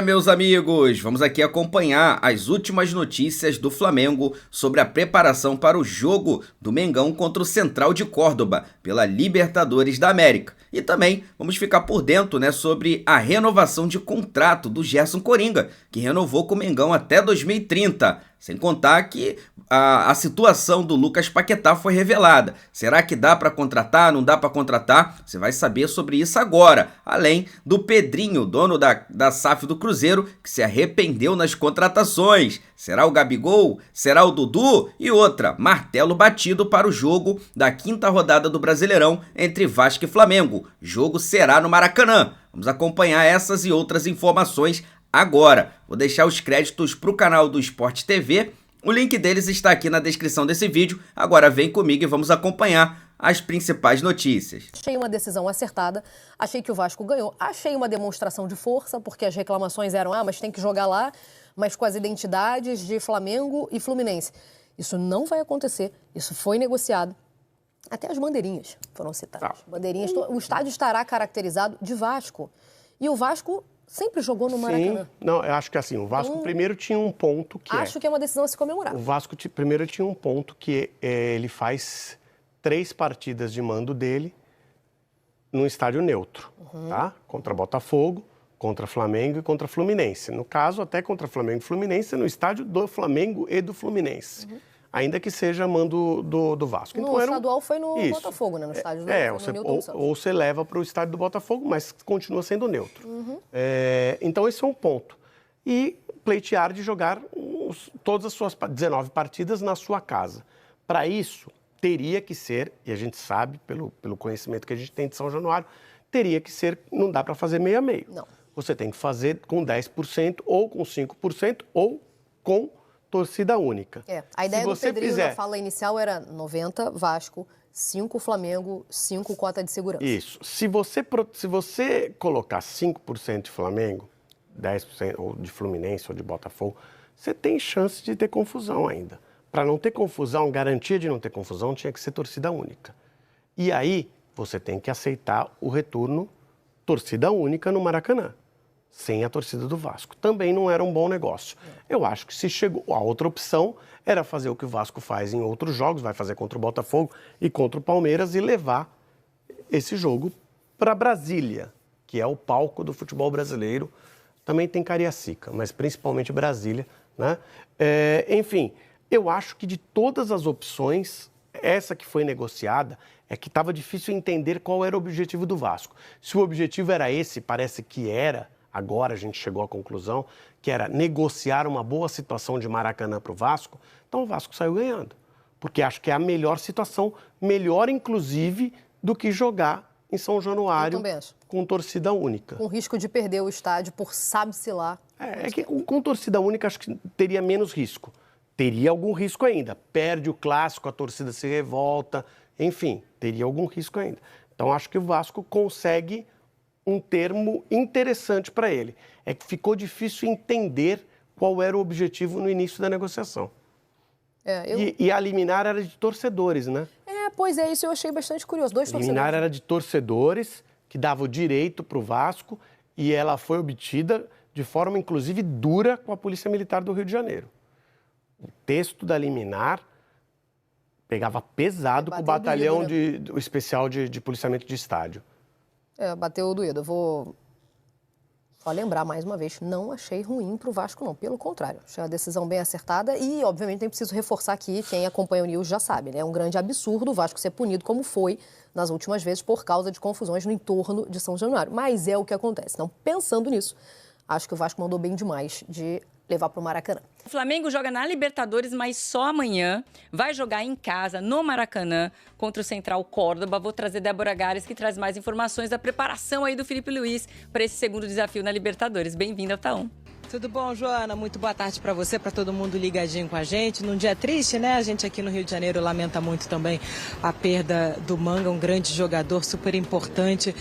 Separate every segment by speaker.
Speaker 1: Meus amigos, vamos aqui acompanhar as últimas notícias do Flamengo sobre a preparação para o jogo do Mengão contra o Central de Córdoba pela Libertadores da América. E também vamos ficar por dentro, sobre a renovação de contrato do Gerson Coringa, que renovou com o Mengão até 2030. Sem contar que a situação do Lucas Paquetá foi revelada. Será que dá para contratar? Não dá para contratar? Você vai saber sobre isso agora. Além do Pedrinho, dono da SAF do Cruzeiro, que se arrependeu nas contratações. Será o Gabigol? Será o Dudu? E outra, martelo batido para o jogo da 5ª rodada do Brasileirão entre Vasco e Flamengo. O jogo será no Maracanã. Vamos acompanhar essas e outras informações agora. Vou deixar os créditos para o canal do Sport TV. O link deles está aqui na descrição desse vídeo. Agora vem comigo e vamos acompanhar as principais notícias.
Speaker 2: Achei uma decisão acertada, achei que o Vasco ganhou, achei uma demonstração de força, porque as reclamações eram, mas tem que jogar lá, mas com as identidades de Flamengo e Fluminense. Isso não vai acontecer, isso foi negociado. Até as bandeirinhas foram citadas. Bandeirinhas, o estádio estará caracterizado de Vasco. E o Vasco sempre jogou no Maracanã.
Speaker 3: Sim, não, eu acho que assim, o Vasco primeiro tinha um ponto que
Speaker 2: acho que é uma decisão a se comemorar.
Speaker 3: O Vasco primeiro tinha um ponto que ele faz 3 partidas de mando dele num estádio neutro, tá? Contra Botafogo, contra Flamengo e contra Fluminense. No caso, até contra Flamengo e Fluminense, no estádio do Flamengo e do Fluminense. Ainda que seja mando do Vasco.
Speaker 2: No estadual foi no Botafogo, né? No estádio do
Speaker 3: ou você leva para o estádio do Botafogo, mas continua sendo neutro. Então esse é um ponto. E pleitear de jogar todas as suas 19 partidas na sua casa. Para isso, teria que ser, e a gente sabe, pelo conhecimento que a gente tem de São Januário, teria que ser, não dá para fazer meio a meio.
Speaker 2: Não.
Speaker 3: Você tem que fazer com 10%, ou com 5%, ou com torcida única.
Speaker 2: A ideia do Pedrinho na fala inicial era 90 Vasco, 5 Flamengo, 5 cota de segurança.
Speaker 3: Isso. Se você colocar 5% de Flamengo, 10% ou de Fluminense ou de Botafogo, você tem chance de ter confusão ainda. Para não ter confusão, garantia de não ter confusão, tinha que ser torcida única. E aí, você tem que aceitar o retorno torcida única no Maracanã, sem a torcida do Vasco. Também não era um bom negócio. Eu acho que se chegou... A outra opção era fazer o que o Vasco faz em outros jogos, vai fazer contra o Botafogo e contra o Palmeiras e levar esse jogo para Brasília, que é o palco do futebol brasileiro. Também tem Cariacica, mas principalmente Brasília, né? Enfim, eu acho que de todas as opções, essa que foi negociada é que estava difícil entender qual era o objetivo do Vasco. Se o objetivo era esse, parece que era, agora a gente chegou à conclusão, que era negociar uma boa situação de Maracanã para o Vasco, então o Vasco saiu ganhando. Porque acho que é a melhor situação, melhor inclusive do que jogar em São Januário com torcida única.
Speaker 2: Com risco de perder o estádio por sabe-se lá.
Speaker 3: É que com torcida única acho que teria menos risco. Teria algum risco ainda. Perde o clássico, a torcida se revolta, enfim, teria algum risco ainda. Então acho que o Vasco consegue um termo interessante para ele. É que ficou difícil entender qual era o objetivo no início da negociação. E a liminar era de torcedores, né?
Speaker 2: Pois é, isso eu achei bastante curioso. 2 torcedores.
Speaker 3: A liminar era de torcedores, que dava o direito para o Vasco, e ela foi obtida de forma, inclusive, dura com a Polícia Militar do Rio de Janeiro. O texto da liminar pegava pesado com o batalhão o especial de policiamento de estádio.
Speaker 2: Bateu o doído. Eu vou só lembrar mais uma vez, não achei ruim para o Vasco, não. Pelo contrário, achei uma decisão bem acertada e, obviamente, nem preciso reforçar aqui, quem acompanha o News já sabe, né? É um grande absurdo o Vasco ser punido como foi nas últimas vezes por causa de confusões no entorno de São Januário. Mas é o que acontece. Então, pensando nisso, acho que o Vasco mandou bem demais de levar para o Maracanã.
Speaker 4: O Flamengo joga na Libertadores, mas só amanhã. Vai jogar em casa, no Maracanã, contra o Central Córdoba. Vou trazer Débora Gares, que traz mais informações da preparação aí do Felipe Luiz para esse segundo desafio na Libertadores. Bem-vinda ao Tá1.
Speaker 5: Tudo bom, Joana? Muito boa tarde para você, para todo mundo ligadinho com a gente. Num dia triste, né? A gente aqui no Rio de Janeiro lamenta muito também a perda do Manga, um grande jogador, super importante.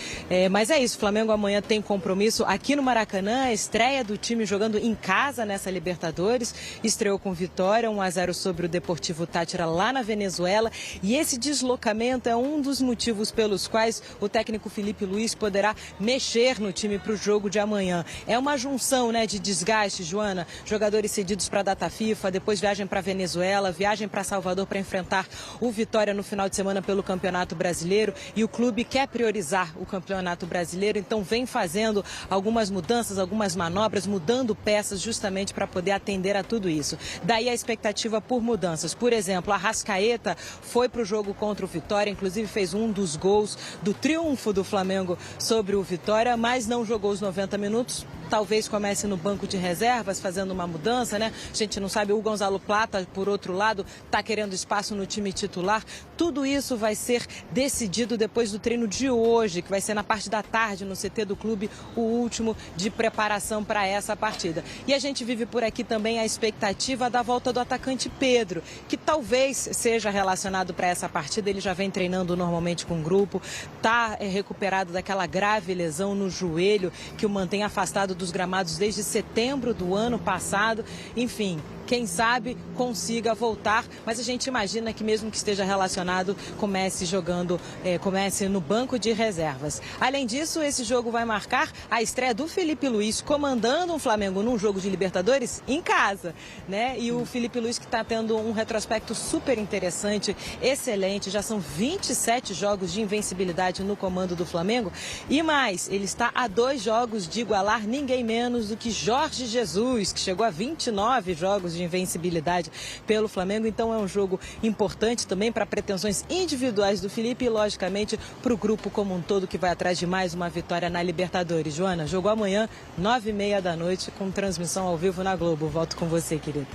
Speaker 5: Mas é isso, o Flamengo amanhã tem compromisso aqui no Maracanã, a estreia do time jogando em casa nessa Libertadores. Estreou com vitória, 1-0 sobre o Deportivo Táchira lá na Venezuela. E esse deslocamento é um dos motivos pelos quais o técnico Felipe Luiz poderá mexer no time para o jogo de amanhã. É uma junção, né, de desgaste, Joana, jogadores cedidos para a data FIFA, depois viagem para a Venezuela, viagem para Salvador para enfrentar o Vitória no final de semana pelo Campeonato Brasileiro, e o clube quer priorizar o Campeonato Brasileiro, então vem fazendo algumas mudanças, algumas manobras, mudando peças justamente para poder atender a tudo isso. Daí a expectativa por mudanças. Por exemplo, a Arrascaeta foi para o jogo contra o Vitória, inclusive fez um dos gols do triunfo do Flamengo sobre o Vitória, mas não jogou os 90 minutos. Talvez comece no banco de reservas, fazendo uma mudança, né? A gente não sabe, o Gonzalo Plata, por outro lado, está querendo espaço no time titular. Tudo isso vai ser decidido depois do treino de hoje, que vai ser na parte da tarde no CT do clube, o último de preparação para essa partida. E a gente vive por aqui também a expectativa da volta do atacante Pedro, que talvez seja relacionado para essa partida. Ele já vem treinando normalmente com o grupo, está recuperado daquela grave lesão no joelho que o mantém afastado dos gramados desde setembro do ano passado. Enfim, quem sabe consiga voltar, mas a gente imagina que mesmo que esteja relacionado, comece no banco de reservas. Além disso, esse jogo vai marcar a estreia do Felipe Luiz comandando o Flamengo num jogo de Libertadores em casa, né? E o Felipe Luiz que está tendo um retrospecto super interessante, excelente, já são 27 jogos de invencibilidade no comando do Flamengo, e mais, ele está a 2 jogos de igualar ninguém menos do que Jorge Jesus, que chegou a 29 jogos de invencibilidade pelo Flamengo. Então é um jogo importante também para pretensões individuais do Felipe e, logicamente, para o grupo como um todo, que vai atrás de mais uma vitória na Libertadores. Joana, jogo amanhã, 9h30 da noite, com transmissão ao vivo na Globo. Volto com você, querido.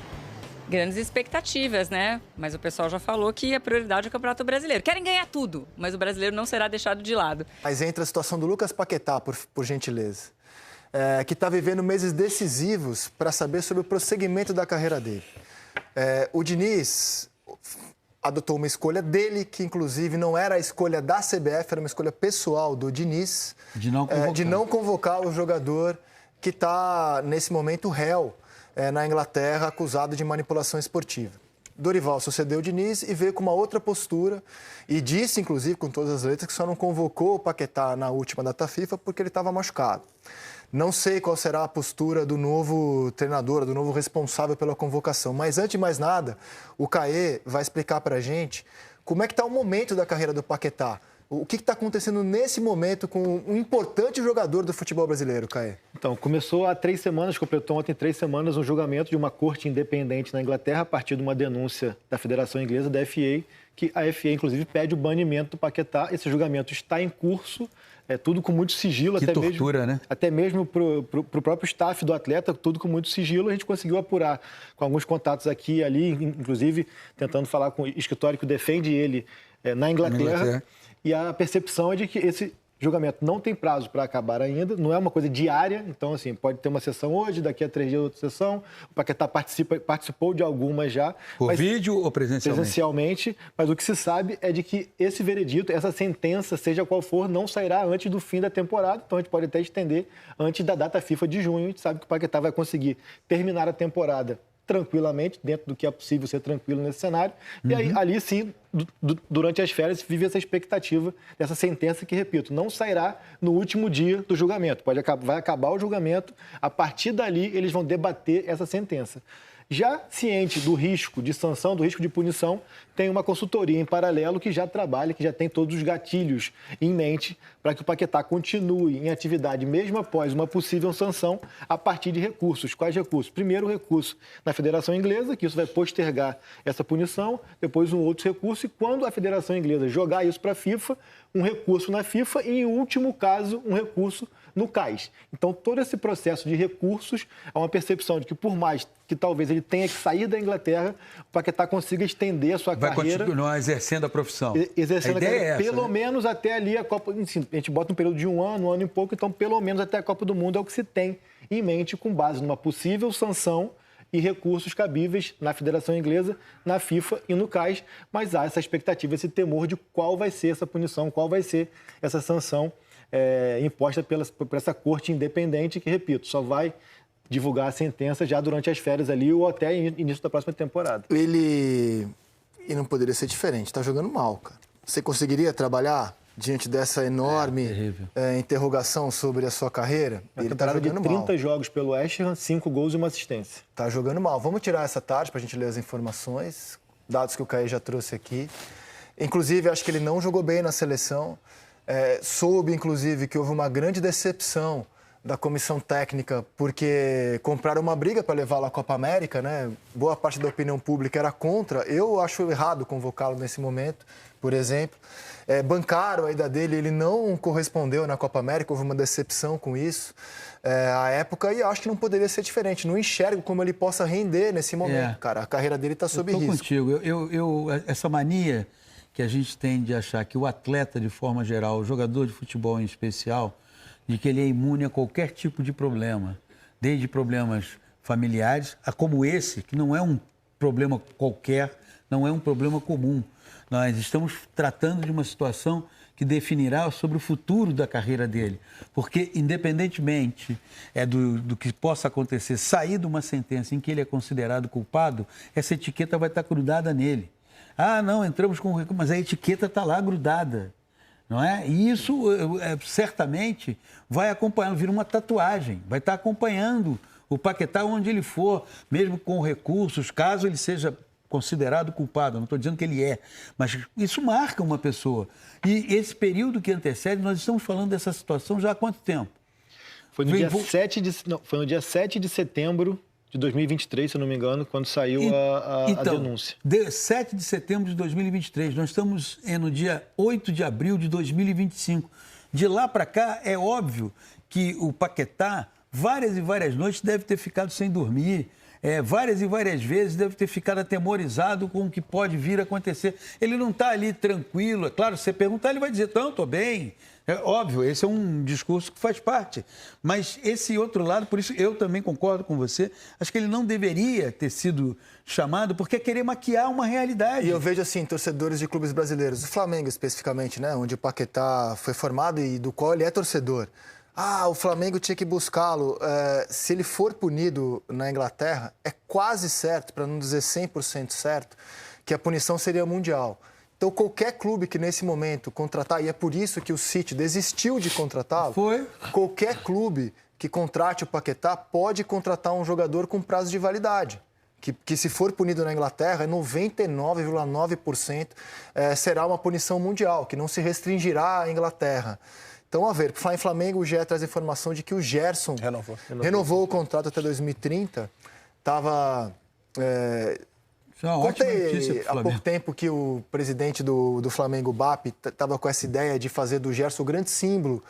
Speaker 4: Grandes expectativas, né? Mas o pessoal já falou que a prioridade é o Campeonato Brasileiro. Querem ganhar tudo, mas o brasileiro não será deixado de lado.
Speaker 6: Mas entra a situação do Lucas Paquetá, por gentileza. Que está vivendo meses decisivos para saber sobre o prosseguimento da carreira dele. O Diniz adotou uma escolha dele, que inclusive não era a escolha da CBF, era uma escolha pessoal do Diniz, de não convocar o jogador que está, nesse momento, réu na Inglaterra, acusado de manipulação esportiva. Dorival sucedeu o Diniz e veio com uma outra postura e disse, inclusive, com todas as letras, que só não convocou o Paquetá na última data FIFA porque ele estava machucado. Não sei qual será a postura do novo treinador, do novo responsável pela convocação, mas antes de mais nada, o Caê vai explicar para a gente como é que está o momento da carreira do Paquetá. O que está acontecendo nesse momento com um importante jogador do futebol brasileiro, Caê?
Speaker 7: Então, começou há 3 semanas, completou ontem 3 semanas, um julgamento de uma corte independente na Inglaterra a partir de uma denúncia da Federação Inglesa, da FA, que a FA, inclusive, pede o banimento do Paquetá. Esse julgamento está em curso, tudo com muito sigilo.
Speaker 8: Que
Speaker 7: até
Speaker 8: tortura,
Speaker 7: mesmo,
Speaker 8: né?
Speaker 7: Até mesmo para o próprio staff do atleta, tudo com muito sigilo. A gente conseguiu apurar com alguns contatos aqui e ali, inclusive tentando falar com o escritório que defende ele na Inglaterra. E a percepção é de que esse julgamento não tem prazo para acabar ainda, não é uma coisa diária, então, assim, pode ter uma sessão hoje, daqui a 3 dias outra sessão. O Paquetá participou de algumas já.
Speaker 8: Por vídeo ou presencialmente?
Speaker 7: Presencialmente, mas o que se sabe é de que esse veredito, essa sentença, seja qual for, não sairá antes do fim da temporada, então a gente pode até estender antes da data FIFA de junho. A gente sabe que o Paquetá vai conseguir terminar a temporada tranquilamente, dentro do que é possível ser tranquilo nesse cenário. E aí, ali sim, durante as férias, vive essa expectativa dessa sentença que, repito, não sairá no último dia do julgamento. Vai acabar o julgamento, a partir dali eles vão debater essa sentença. Já ciente do risco de sanção, do risco de punição, tem uma consultoria em paralelo que já trabalha, que já tem todos os gatilhos em mente para que o Paquetá continue em atividade mesmo após uma possível sanção a partir de recursos. Quais recursos? Primeiro, o recurso na Federação Inglesa, que isso vai postergar essa punição, depois um outro recurso, e quando a Federação Inglesa jogar isso para a FIFA, um recurso na FIFA e, em último caso, um recurso no CAIS. Então, todo esse processo de recursos há uma percepção de que, por mais que talvez ele tenha que sair da Inglaterra, o Paquetá consiga estender a sua carreira.
Speaker 8: Vai continuar exercendo a profissão.
Speaker 7: Exercendo a carreira,
Speaker 8: essa,
Speaker 7: pelo menos até ali a Copa. A gente bota um período de um ano e pouco, então pelo menos até a Copa do Mundo é o que se tem em mente com base numa possível sanção e recursos cabíveis na Federação Inglesa, na FIFA e no CAS, mas há essa expectativa, esse temor de qual vai ser essa punição, qual vai ser essa sanção imposta por essa corte independente que, repito, só vai divulgar a sentença já durante as férias ali ou até início da próxima temporada.
Speaker 6: E não poderia ser diferente, tá jogando mal, cara. Você conseguiria trabalhar diante dessa enorme interrogação sobre a sua carreira?
Speaker 7: Ele tá jogando de 30 jogos pelo West Ham, 5 gols e uma assistência.
Speaker 6: Tá jogando mal. Vamos tirar essa tarde pra gente ler as informações, dados que o Caê já trouxe aqui. Inclusive, acho que ele não jogou bem na seleção. Soube, inclusive, que houve uma grande decepção da comissão técnica, porque compraram uma briga para levá-lo à Copa América, né? Boa parte da opinião pública era contra. Eu acho errado convocá-lo nesse momento, por exemplo. Bancaram a ida dele, ele não correspondeu na Copa América, houve uma decepção com isso à época, e acho que não poderia ser diferente. Não enxergo como ele possa render nesse momento, cara. A carreira dele está sob risco.
Speaker 8: Contigo. Essa mania que a gente tem de achar que o atleta, de forma geral, o jogador de futebol em especial, de que ele é imune a qualquer tipo de problema, desde problemas familiares, a como esse, que não é um problema qualquer, não é um problema comum. Nós estamos tratando de uma situação que definirá sobre o futuro da carreira dele. Porque, independentemente do que possa acontecer, sair de uma sentença em que ele é considerado culpado, essa etiqueta vai estar grudada nele. Ah, não, entramos com... Mas a etiqueta está lá grudada, não é? E isso, certamente, vai acompanhando, vira uma tatuagem, vai estar acompanhando o Paquetá onde ele for, mesmo com recursos, caso ele seja considerado culpado. Não estou dizendo que ele é, mas isso marca uma pessoa. E esse período que antecede, nós estamos falando dessa situação já há quanto tempo?
Speaker 7: Foi no dia 7 de setembro de 2023, se eu não me engano, quando saiu a denúncia.
Speaker 8: 7 de setembro de 2023. Nós estamos no dia 8 de abril de 2025. De lá para cá, é óbvio que o Paquetá, várias e várias noites, deve ter ficado sem dormir. Várias e várias vezes deve ter ficado atemorizado com o que pode vir a acontecer. Ele não está ali tranquilo. É claro, se você perguntar, ele vai dizer, não, estou bem. É óbvio, esse é um discurso que faz parte. Mas esse outro lado, por isso eu também concordo com você, acho que ele não deveria ter sido chamado porque é querer maquiar uma realidade.
Speaker 6: E eu vejo, assim, torcedores de clubes brasileiros, o Flamengo especificamente, né, onde o Paquetá foi formado e do qual ele é torcedor. O Flamengo tinha que buscá-lo. Se ele for punido na Inglaterra, é quase certo, para não dizer 100% certo, que a punição seria mundial. Então, qualquer clube que nesse momento contratar, e é por isso que o City desistiu de contratá-lo, qualquer clube que contrate o Paquetá pode contratar um jogador com prazo de validade. Que se for punido na Inglaterra, 99,9% será uma punição mundial, que não se restringirá à Inglaterra. Então, a ver, por falar em Flamengo, o GE traz a informação de que o Gerson renovou o contrato até 2030. Estava... Contei há pouco tempo que o presidente do Flamengo, BAP, estava com essa ideia de fazer do Gerson o grande símbolo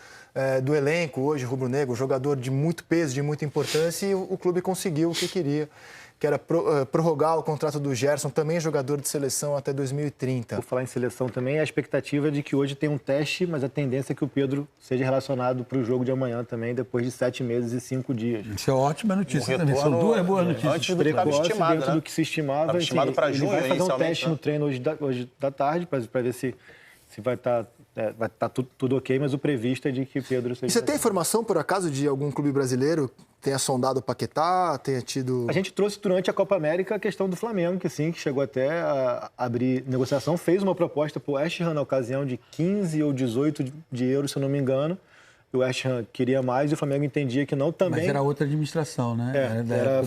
Speaker 6: do elenco hoje, rubro-negro, jogador de muito peso, de muita importância, e o clube conseguiu o que queria, que era prorrogar o contrato do Gerson, também jogador de seleção, até 2030.
Speaker 7: Por falar em seleção também, a expectativa é de que hoje tem um teste, mas a tendência é que o Pedro seja relacionado para o jogo de amanhã também, depois de 7 meses e 5 dias.
Speaker 8: Isso é ótima notícia também, são duas boas notícias.
Speaker 7: Antes do que estava estimado, dentro do que se estimava. Estimado para junho, ele vai fazer um teste no treino hoje da tarde, para ver se vai estar... vai estar tudo ok, mas o previsto é de que Pedro seja...
Speaker 6: E você tem informação, por acaso, de algum clube brasileiro que tenha sondado o Paquetá, tenha tido...
Speaker 7: A gente trouxe durante a Copa América a questão do Flamengo, que chegou até a abrir negociação, fez uma proposta para o West Ham na ocasião de 15 ou 18 de euros, se eu não me engano. O West Ham queria mais e o Flamengo entendia que não também...
Speaker 8: Mas era outra administração, né?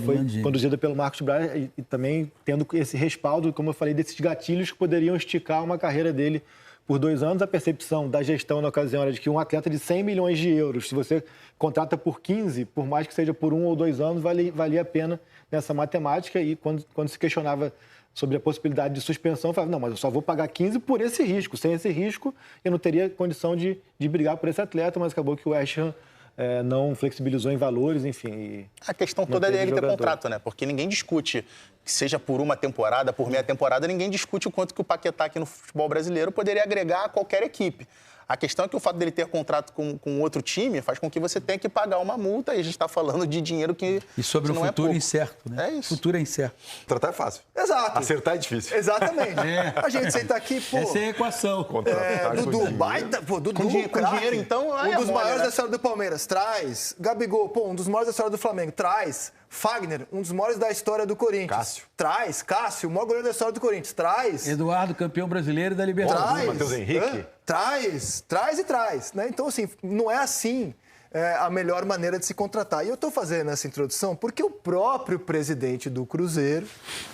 Speaker 7: Foi conduzida pelo Marcos Braz e também tendo esse respaldo, como eu falei, desses gatilhos que poderiam esticar uma carreira dele por 2 anos. A percepção da gestão na ocasião era de que um atleta de 100 milhões de euros, se você contrata por 15, por mais que seja por 1 ou 2 anos, valia a pena nessa matemática. E quando se questionava sobre a possibilidade de suspensão, falava, não, mas eu só vou pagar 15 por esse risco. Sem esse risco, eu não teria condição de brigar por esse atleta, mas acabou que o West Ham não flexibilizou em valores, enfim.
Speaker 9: A questão toda é ele ter contrato, né? Porque ninguém discute, que seja por uma temporada, por meia temporada, ninguém discute o quanto que o Paquetá aqui no futebol brasileiro poderia agregar a qualquer equipe. A questão é que o fato dele ter contrato com outro time faz com que você tenha que pagar uma multa e a gente está falando de dinheiro que
Speaker 8: E sobre
Speaker 9: que
Speaker 8: o
Speaker 9: não
Speaker 8: futuro
Speaker 9: é pouco.
Speaker 8: incerto, né?
Speaker 9: É isso.
Speaker 8: O futuro é incerto.
Speaker 10: Tratar é fácil.
Speaker 6: Exato.
Speaker 10: Acertar é difícil.
Speaker 6: Exatamente. A gente senta aqui, pô...
Speaker 8: Essa é a equação.
Speaker 6: Dudu, baita... Pô, Dudu,
Speaker 9: Com
Speaker 6: craque.
Speaker 9: dinheiro, então, aí
Speaker 6: um
Speaker 9: é
Speaker 6: dos
Speaker 9: mole,
Speaker 6: maiores
Speaker 9: né?
Speaker 6: da história do Palmeiras, traz. Gabigol, pô, um dos maiores da história do Flamengo, traz. Fagner, um dos maiores da história do Corinthians.
Speaker 10: Cássio.
Speaker 6: Traz. Cássio, o maior goleiro da história do Corinthians. Traz.
Speaker 8: Eduardo, campeão brasileiro da Libertadores.
Speaker 6: Traz.
Speaker 10: Matheus Henrique.
Speaker 6: Hã? Traz e traz. Né? Então, assim, não é assim a melhor maneira de se contratar. E eu estou fazendo essa introdução porque o próprio presidente do Cruzeiro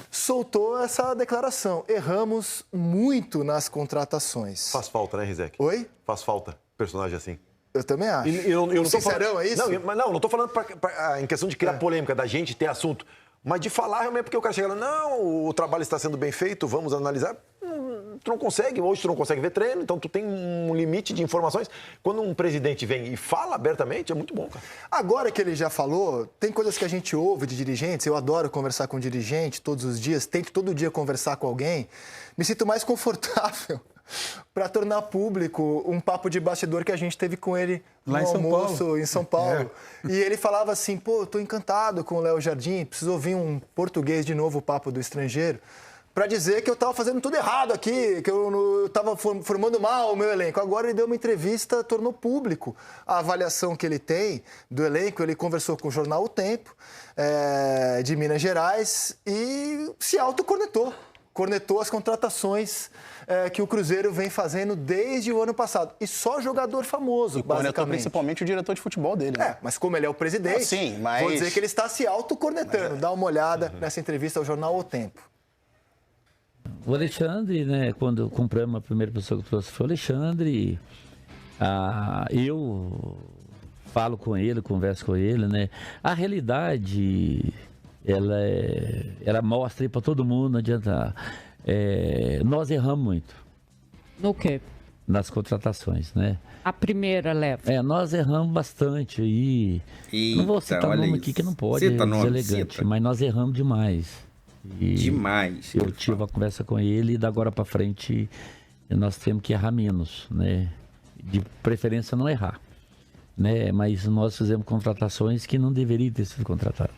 Speaker 6: soltou essa declaração. Erramos muito nas contratações.
Speaker 10: Faz falta, né, Rizek?
Speaker 6: Oi?
Speaker 10: Faz falta personagem assim.
Speaker 6: Eu também acho.
Speaker 10: Eu não tô
Speaker 6: Sincerão,
Speaker 10: falando...
Speaker 6: é isso?
Speaker 10: Não estou falando em questão de criar polêmica, da gente ter assunto. Mas de falar realmente, porque o cara chega lá, não, o trabalho está sendo bem feito, vamos analisar. Tu não consegue, hoje tu não consegue ver treino, então tu tem um limite de informações. Quando um presidente vem e fala abertamente, é muito bom, cara.
Speaker 6: Agora que ele já falou, tem coisas que a gente ouve de dirigentes, eu adoro conversar com dirigente todos os dias, tento todo dia conversar com alguém, me sinto mais confortável para tornar público um papo de bastidor que a gente teve com ele
Speaker 8: Lá
Speaker 6: no
Speaker 8: em São
Speaker 6: almoço
Speaker 8: Paulo.
Speaker 6: em São Paulo. E ele falava assim, pô, eu tô encantado com o Léo Jardim, preciso ouvir um português de novo, o papo do estrangeiro, para dizer que eu estava fazendo tudo errado aqui, que eu estava formando mal o meu elenco. Agora ele deu uma entrevista, tornou público a avaliação que ele tem do elenco. Ele conversou com o jornal O Tempo, de Minas Gerais, e se autocornetou. Cornetou as contratações que o Cruzeiro vem fazendo desde o ano passado. E só jogador famoso,
Speaker 9: Cornetou
Speaker 6: basicamente.
Speaker 9: principalmente o diretor de futebol dele. Né?
Speaker 6: Mas como ele é o presidente,
Speaker 9: sim, mas...
Speaker 6: vou dizer que ele está se autocornetando. Dá uma olhada nessa entrevista ao jornal O Tempo.
Speaker 11: O Alexandre, né, quando compramos, a primeira pessoa que trouxe foi o Alexandre. Eu falo com ele, converso com ele, né? A realidade, ela mostra aí para todo mundo, não adianta. Nós erramos muito.
Speaker 12: No quê?
Speaker 11: Nas contratações, né?
Speaker 12: A primeira leva.
Speaker 11: Nós erramos bastante aí. Não vou citar nome aqui que não pode, é deselegante, mas nós erramos demais.
Speaker 1: Demais.
Speaker 11: Eu tive uma conversa com ele e da agora para frente nós temos que errar menos, né? De preferência não errar, né? Mas nós fizemos contratações que não deveriam ter sido contratadas.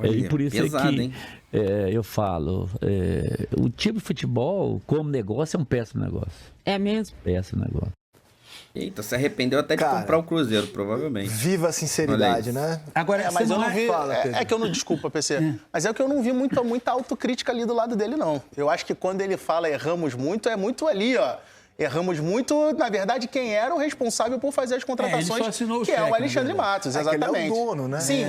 Speaker 11: E por isso
Speaker 1: pesado,
Speaker 11: é que
Speaker 1: hein?
Speaker 11: eu falo, o tipo de futebol como negócio é um péssimo negócio.
Speaker 12: É mesmo?
Speaker 11: Péssimo negócio.
Speaker 1: Eita, se arrependeu até de comprar o Cruzeiro, provavelmente.
Speaker 6: Viva a sinceridade, né?
Speaker 8: Agora,
Speaker 9: mas eu não vi.
Speaker 6: Fala, Pedro.
Speaker 9: Que eu não. Desculpa, PC. Mas é que eu não vi muita autocrítica ali do lado dele, não. Eu acho que quando ele fala erramos muito, é muito ali, ó. Erramos muito, na verdade, quem era o responsável por fazer as contratações,
Speaker 8: ele só assinou o
Speaker 9: que é
Speaker 8: cheque,
Speaker 9: o Alexandre Matos, exatamente.
Speaker 6: Que ele é o dono, né?
Speaker 9: Sim,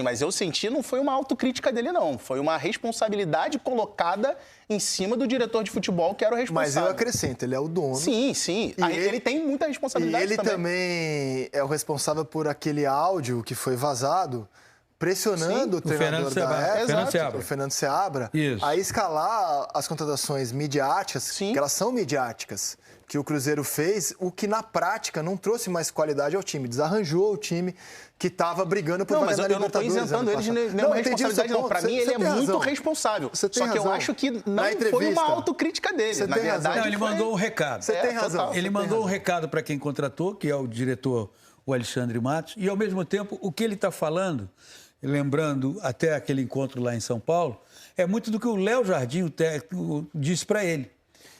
Speaker 9: mas eu senti, não foi uma autocrítica dele, não. Foi uma responsabilidade colocada em cima do diretor de futebol, que era o responsável.
Speaker 6: Mas eu acrescento, ele é o dono.
Speaker 9: Sim. Ele tem muita responsabilidade
Speaker 6: E ele também é o responsável por aquele áudio que foi vazado, pressionando o treinador o Fernando Seabra, a escalar as contratações midiáticas, que elas são midiáticas, que o Cruzeiro fez, o que na prática não trouxe mais qualidade ao time, desarranjou o time que estava brigando por vaga na Libertadores.
Speaker 9: Mas eu não estou isentando ele de nenhuma responsabilidade, não. Para mim, ele é muito responsável. Só que eu acho que não foi uma autocrítica dele. Na verdade,
Speaker 8: ele mandou um recado.
Speaker 6: Você tem razão.
Speaker 8: Ele mandou um recado para quem contratou, que é o diretor, o Alexandre Matos, e ao mesmo tempo, o que ele está falando, lembrando até aquele encontro lá em São Paulo, é muito do que o Léo Jardim, o técnico, disse para ele.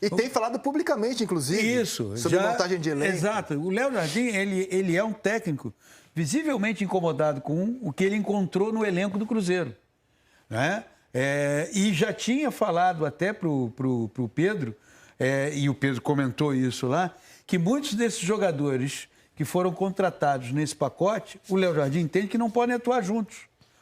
Speaker 6: E tem falado publicamente, inclusive, sobre montagem de elenco.
Speaker 8: Exato. O Léo Jardim, ele é um técnico visivelmente incomodado com o que ele encontrou no elenco do Cruzeiro. Né? E já tinha falado até para o Pedro, e o Pedro comentou isso lá, que muitos desses jogadores que foram contratados nesse pacote, o Léo Jardim entende que não podem atuar juntos.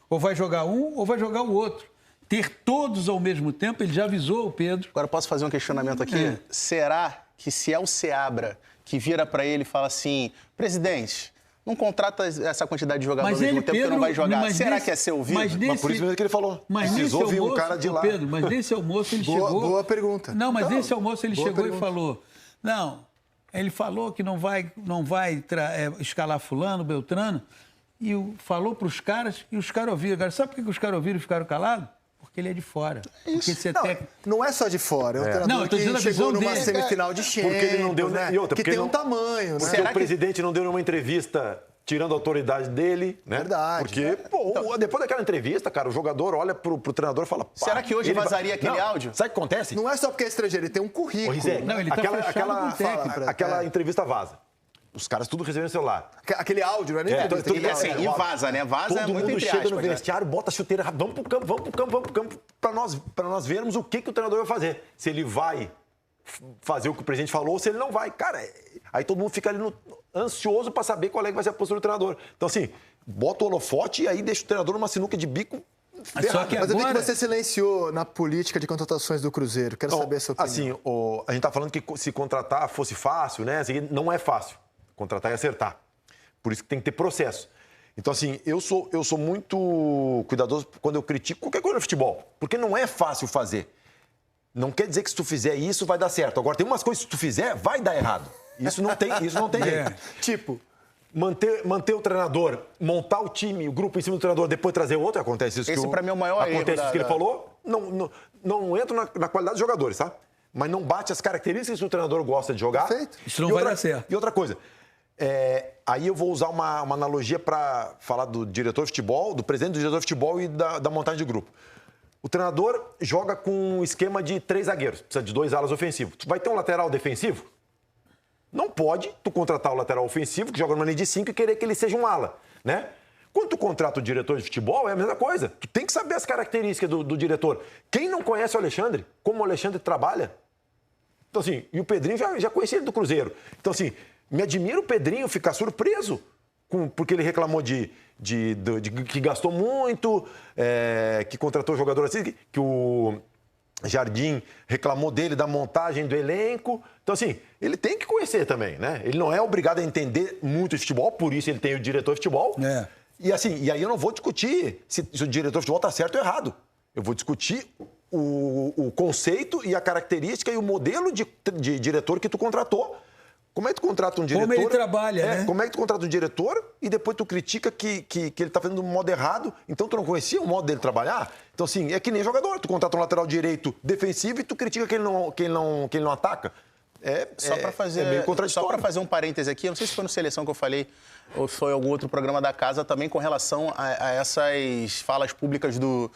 Speaker 8: Ou vai jogar um ou vai jogar o outro. Ter todos ao mesmo tempo, ele já avisou o Pedro.
Speaker 9: Agora, posso fazer um questionamento aqui? Será que se é o Seabra que vira para ele e fala assim, presidente, não contrata essa quantidade de jogadores ao mesmo tempo que não vai jogar, será que é ser ouvido?
Speaker 10: Mas por isso mesmo que ele falou.
Speaker 8: Precisou
Speaker 10: ouvir um cara de lá.
Speaker 8: Pedro, mas nesse almoço ele chegou...
Speaker 6: Boa pergunta.
Speaker 8: Não, mas nesse almoço ele chegou e falou... Não, ele falou que não vai escalar fulano, Beltrano, e falou para os caras, e os caras ouviram. Agora, sabe por que os caras ouviram e ficaram calados? Porque ele é de fora. Porque você
Speaker 6: não é só de fora. É um treinador
Speaker 8: eu tô dizendo
Speaker 6: que
Speaker 8: a visão
Speaker 6: chegou numa
Speaker 8: dele.
Speaker 6: semifinal de Champions,
Speaker 10: Porque ele não deu...
Speaker 6: né?
Speaker 10: E outra,
Speaker 6: que
Speaker 10: porque
Speaker 6: tem
Speaker 10: não-
Speaker 6: um tamanho,
Speaker 10: Porque
Speaker 6: né?
Speaker 10: o presidente não deu nenhuma entrevista tirando a autoridade dele, né?
Speaker 6: Verdade.
Speaker 10: Porque, pô, depois daquela entrevista, cara, o jogador olha pro treinador e fala... "Pá,
Speaker 9: Será que hoje
Speaker 10: ele vai-"
Speaker 9: vazaria aquele
Speaker 10: Não,
Speaker 9: áudio?
Speaker 10: Sabe o que acontece?
Speaker 6: Não é só porque é estrangeiro, ele tem um currículo.
Speaker 10: Ô, Rizek,
Speaker 8: Não, ele tá fechado com o técnico.
Speaker 10: aquela entrevista vaza. Os caras tudo recebendo celular.
Speaker 6: Aquele áudio, não é nem
Speaker 10: É,
Speaker 6: entrevista,
Speaker 10: tudo-
Speaker 6: aquele
Speaker 9: E assim,
Speaker 6: áudio.
Speaker 9: e vaza, né? Vaza é
Speaker 10: Todo
Speaker 9: muito
Speaker 10: mundo
Speaker 9: entre
Speaker 10: chega
Speaker 9: aspas,
Speaker 10: no
Speaker 9: né?
Speaker 10: vestiário, bota a chuteira, vamos pro campo, pra nós vermos o que o treinador vai fazer. Se ele vai fazer o que o presidente falou ou se ele não vai. Cara, aí todo mundo fica ali ansioso pra saber qual é que vai ser a postura do treinador. Então, assim, bota o holofote e aí deixa o treinador numa sinuca de bico.
Speaker 8: Só que
Speaker 6: Mas eu vi que
Speaker 8: agora...
Speaker 6: você silenciou na política de contratações do Cruzeiro. Quero saber a sua opinião.
Speaker 10: Assim, a gente tá falando que se contratar fosse fácil, né? Assim, não é fácil. Contratar e acertar. Por isso que tem que ter processo. Então, assim, eu sou muito cuidadoso quando eu critico qualquer coisa no futebol. Porque não é fácil fazer. Não quer dizer que se tu fizer isso, vai dar certo. Agora, tem umas coisas que se tu fizer, vai dar errado. Isso não tem jeito. Tipo, manter o treinador, montar o time, o grupo em cima do treinador, depois trazer outro, acontece isso.
Speaker 9: Esse, pra mim, é o maior erro
Speaker 10: Acontece isso que ele
Speaker 9: da-
Speaker 10: falou. Não entra na qualidade dos jogadores, tá? Mas não bate as características que o treinador gosta de jogar.
Speaker 6: Perfeito.
Speaker 8: Isso não vai dar certo.
Speaker 10: E outra coisa, aí eu vou usar uma analogia para falar do diretor de futebol, do presidente do diretor de futebol e da montagem de grupo. O treinador joga com um esquema de 3 zagueiros, precisa de 2 alas ofensivos. Tu vai ter um lateral defensivo? Não pode tu contratar o lateral ofensivo, que joga numa linha de 5, e querer que ele seja um ala, né? Quando tu contrata o diretor de futebol, é a mesma coisa. Tu tem que saber as características do diretor. Quem não conhece o Alexandre, como o Alexandre trabalha? Então, assim, e o Pedrinho já conhecia ele do Cruzeiro. Então, assim, me admira o Pedrinho ficar surpreso porque ele reclamou de que gastou muito, que contratou jogador assim, que o Jardim reclamou dele da montagem do elenco. Então, assim, ele tem que conhecer também, né? Ele não é obrigado a entender muito de futebol, por isso ele tem o diretor de futebol. E assim, e aí eu não vou discutir se o diretor de futebol está certo ou errado. Eu vou discutir o conceito e a característica e o modelo de diretor que tu contratou. Como é que tu contrata um diretor?
Speaker 8: Como ele trabalha, né?
Speaker 10: Como é que tu contrata um diretor e depois tu critica que ele tá fazendo do modo errado, então tu não conhecia o modo dele trabalhar? Então, assim, é que nem jogador. Tu contrata um lateral direito defensivo e tu critica que ele não ataca. É meio contraditório.
Speaker 9: Só para fazer um parêntese aqui, eu não sei se foi no Seleção que eu falei ou foi em algum outro programa da casa também com relação a essas falas públicas do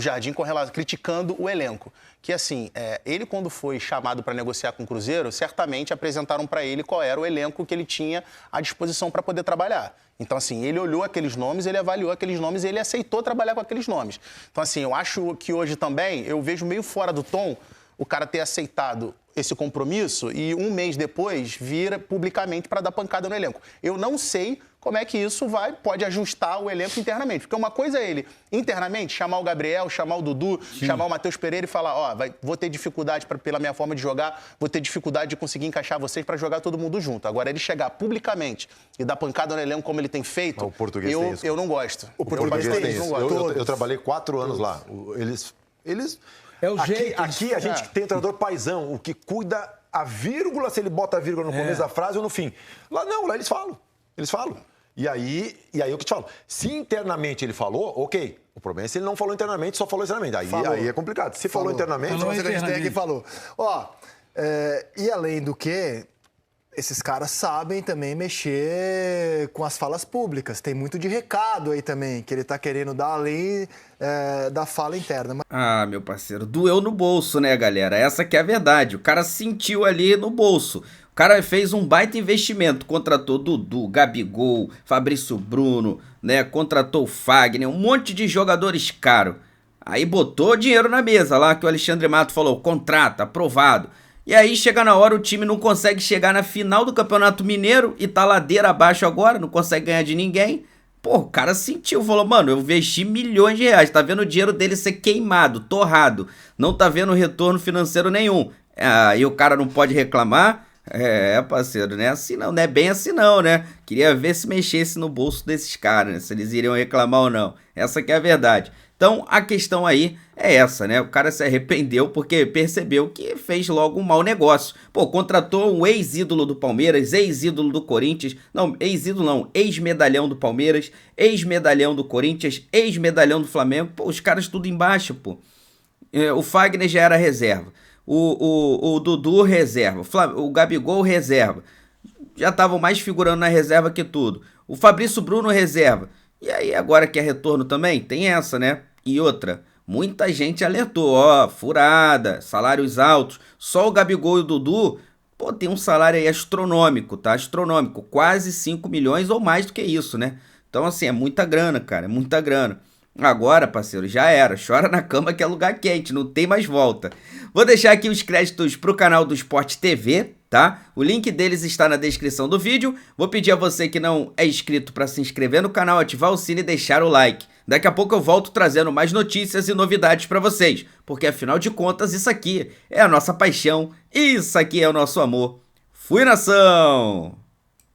Speaker 9: Jardim criticando o elenco. Que assim, ele quando foi chamado para negociar com o Cruzeiro, certamente apresentaram para ele qual era o elenco que ele tinha à disposição para poder trabalhar. Então assim, ele olhou aqueles nomes, ele avaliou aqueles nomes e ele aceitou trabalhar com aqueles nomes. Então assim, eu acho que hoje também, eu vejo meio fora do tom o cara ter aceitado esse compromisso e um mês depois vira publicamente para dar pancada no elenco. Eu não sei como é que isso pode ajustar o elenco internamente. Porque uma coisa é ele, internamente, chamar o Gabriel, chamar o Dudu, chamar o Matheus Pereira e falar, vou ter dificuldade pela minha forma de jogar, vou ter dificuldade de conseguir encaixar vocês para jogar todo mundo junto. Agora, ele chegar publicamente e dar pancada no elenco como ele tem feito,
Speaker 10: o português tem isso.
Speaker 9: Eu não gosto.
Speaker 10: O português tem isso. Eu trabalhei 4 anos lá. Eles
Speaker 8: é o jeito.
Speaker 10: Aqui a gente tem um treinador paizão, o que cuida a vírgula, se ele bota a vírgula no começo da frase ou no fim. Lá não, lá eles falam. Eles falam. E aí eu que te falo. Se internamente ele falou, ok. O problema é se ele não falou internamente, só falou externamente. Aí é complicado. Se falou internamente...
Speaker 6: Falou internamente. A gente tem aqui falou. E além do que, esses caras sabem também mexer com as falas públicas. Tem muito de recado aí também, que ele tá querendo dar além da fala interna.
Speaker 1: Ah, meu parceiro, doeu no bolso, né, galera? Essa que é a verdade. O cara sentiu ali no bolso. O cara fez um baita investimento, contratou Dudu, Gabigol, Fabrício Bruno, né? Contratou o Fagner, um monte de jogadores caros. Aí botou dinheiro na mesa lá, que o Alexandre Mato falou, contrata, aprovado. E aí chega na hora, o time não consegue chegar na final do Campeonato Mineiro e tá ladeira abaixo agora, não consegue ganhar de ninguém. Pô, o cara sentiu, falou, mano, eu investi milhões de reais, tá vendo o dinheiro dele ser queimado, torrado, não tá vendo retorno financeiro nenhum. E o cara não pode reclamar? Parceiro, não é assim não, não é bem assim não, né? Queria ver se mexesse no bolso desses caras, né? Se eles iriam reclamar ou não. Essa que é a verdade. Então, a questão aí é essa, né? O cara se arrependeu porque percebeu que fez logo um mau negócio. Pô, contratou um ex-ídolo do Palmeiras, ex-ídolo do Corinthians. Não, ex-ídolo não, ex-medalhão do Palmeiras, ex-medalhão do Corinthians, ex-medalhão do Flamengo. Pô, os caras tudo embaixo, pô. O Fagner já era reserva. O Dudu reserva. O Gabigol reserva. Já estavam mais figurando na reserva que tudo. O Fabrício Bruno reserva. E aí, agora que é retorno também, tem essa, né? E outra, muita gente alertou, furada, salários altos. Só o Gabigol e o Dudu, pô, tem um salário aí astronômico, tá? Astronômico, quase 5 milhões ou mais do que isso, né? Então, assim, é muita grana, cara, é muita grana. Agora, parceiro, já era. Chora na cama que é lugar quente, não tem mais volta. Vou deixar aqui os créditos pro canal do Sport TV, tá? O link deles está na descrição do vídeo. Vou pedir a você que não é inscrito para se inscrever no canal, ativar o sino e deixar o like. Daqui a pouco eu volto trazendo mais notícias e novidades para vocês, porque afinal de contas isso aqui é a nossa paixão e isso aqui é o nosso amor. Fui, nação!